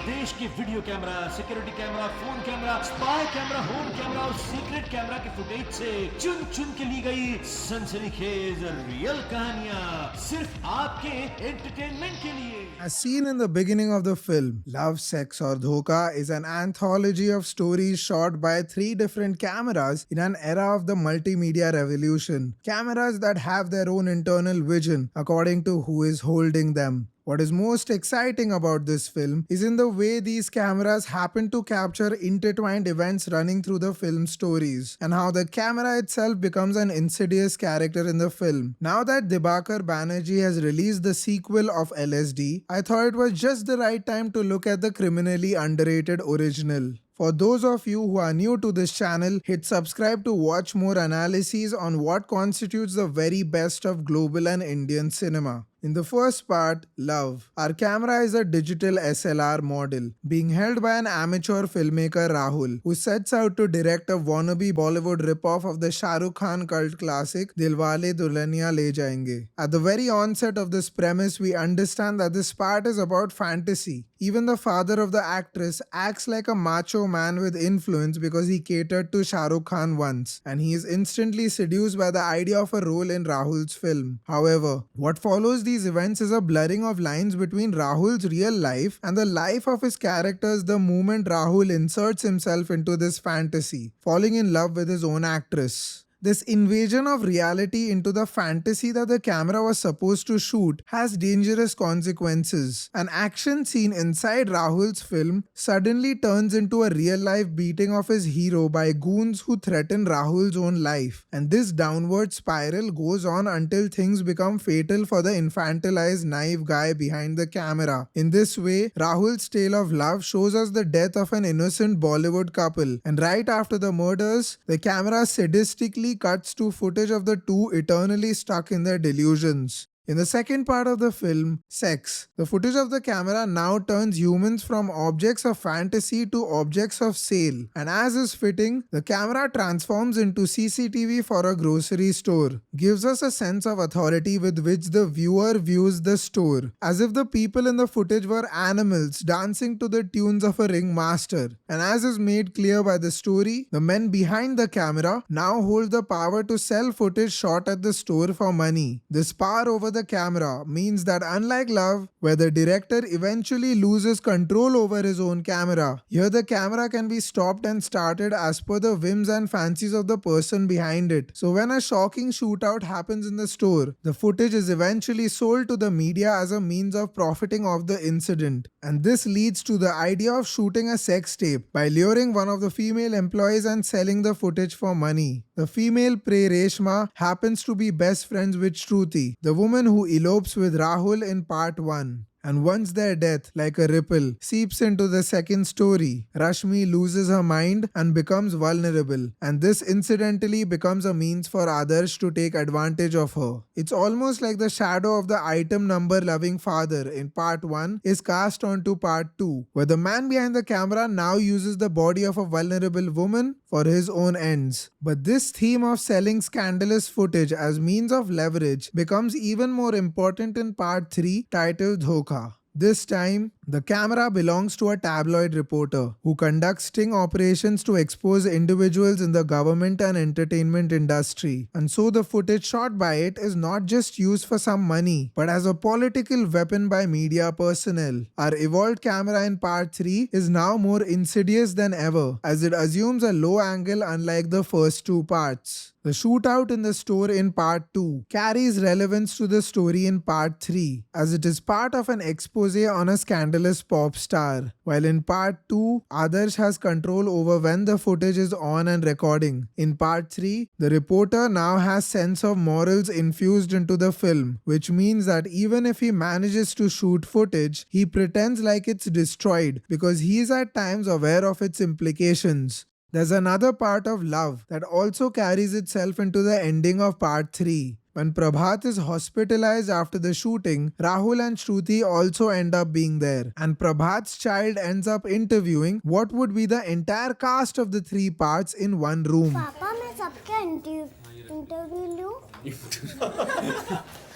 देश के video camera, security camera, phone camera, spy camera, home camera और secret camera के फुटेज से चुन चुन के ली गई सनसनीखेज रियल कहानियां सिर्फ आपके एंटरटेनमेंट के लिए। As seen in the beginning of the film, Love, Sex Aur Dhokha is an anthology of stories shot by 3 different cameras in an era of the multimedia revolution. Cameras that have their own internal vision according to who is holding them. What is most exciting about this film is in the way these cameras happen to capture intertwined events running through the film stories, and how the camera itself becomes an insidious character in the film. Now that Dibakar Banerjee has released the sequel of LSD, I thought it was just the right time to look at the criminally underrated original. For those of you who are new to this channel, hit subscribe to watch more analyses on what constitutes the very best of global and Indian cinema. In the first part, Love, our camera is a digital SLR model being held by an amateur filmmaker Rahul, who sets out to direct a wannabe Bollywood ripoff of the Shah Rukh Khan cult classic Dilwale Dulhaniya Le Jayenge. At the very onset of this premise, we understand that this part is about fantasy. Even the father of the actress acts like a macho man with influence because he catered to Shah Rukh Khan once, and he is instantly seduced by the idea of a role in Rahul's film. However, what follows these events is a blurring of lines between Rahul's real life and the life of his characters the moment Rahul inserts himself into this fantasy, falling in love with his own actress. This invasion of reality into the fantasy that the camera was supposed to shoot has dangerous consequences. An action scene inside Rahul's film suddenly turns into a real-life beating of his hero by goons who threaten Rahul's own life. And this downward spiral goes on until things become fatal for the infantilized naive guy behind the camera. In this way, Rahul's tale of love shows us the death of an innocent Bollywood couple. And right after the murders, the camera sadistically cuts to footage of the two eternally stuck in their delusions. In the second part of the film, Sex, the footage of the camera now turns humans from objects of fantasy to objects of sale, and as is fitting, the camera transforms into CCTV for a grocery store, gives us a sense of authority with which the viewer views the store, as if the people in the footage were animals dancing to the tunes of a ringmaster. And as is made clear by the story, the men behind the camera now hold the power to sell footage shot at the store for money. This power over the camera means that unlike Love, where the director eventually loses control over his own camera, here the camera can be stopped and started as per the whims and fancies of the person behind it. So when a shocking shootout happens in the store, the footage is eventually sold to the media as a means of profiting off the incident. And this leads to the idea of shooting a sex tape by luring one of the female employees and selling the footage for money. The female prey Reshma happens to be best friends with Shruti, the woman who elopes with Rahul in part 1. And once their death, like a ripple, seeps into the second story, Rashmi loses her mind and becomes vulnerable, and this incidentally becomes a means for others to take advantage of her. It's almost like the shadow of the item number loving father in part 1 is cast onto part 2, where the man behind the camera now uses the body of a vulnerable woman for his own ends. But this theme of selling scandalous footage as means of leverage becomes even more important in part 3, titled Dhokha. This time, the camera belongs to a tabloid reporter who conducts sting operations to expose individuals in the government and entertainment industry. And so the footage shot by it is not just used for some money, but as a political weapon by media personnel. Our evolved camera in part 3 is now more insidious than ever, as it assumes a low angle unlike the first two parts. The shootout in the store in part 2 carries relevance to the story in part 3, as it is part of an expose on a scandalous pop star, while in part 2, Adarsh has control over when the footage is on and recording. In part 3, the reporter now has sense of morals infused into the film, which means that even if he manages to shoot footage, he pretends like it's destroyed because he is at times aware of its implications. There's another part of Love that also carries itself into the ending of part 3. When Prabhat is hospitalized after the shooting, Rahul and Shruti also end up being there, and Prabhat's child ends up interviewing what would be the entire cast of the 3 parts in one room. पापा मैं सबका interview लूं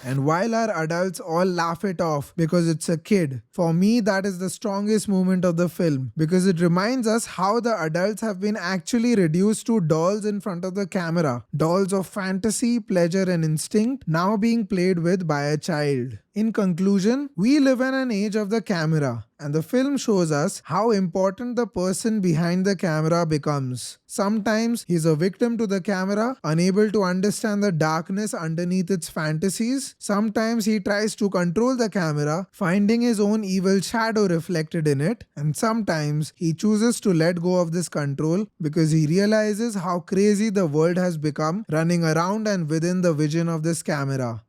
And while our adults all laugh it off because it's a kid, for me that is the strongest moment of the film because it reminds us how the adults have been actually reduced to dolls in front of the camera. Dolls of fantasy, pleasure, and instinct now being played with by a child. In conclusion, we live in an age of the camera, and the film shows us how important the person behind the camera becomes. Sometimes he's a victim to the camera, unable to understand the darkness underneath its fantasies. Sometimes he tries to control the camera, finding his own evil shadow reflected in it. And sometimes he chooses to let go of this control because he realizes how crazy the world has become running around and within the vision of this camera.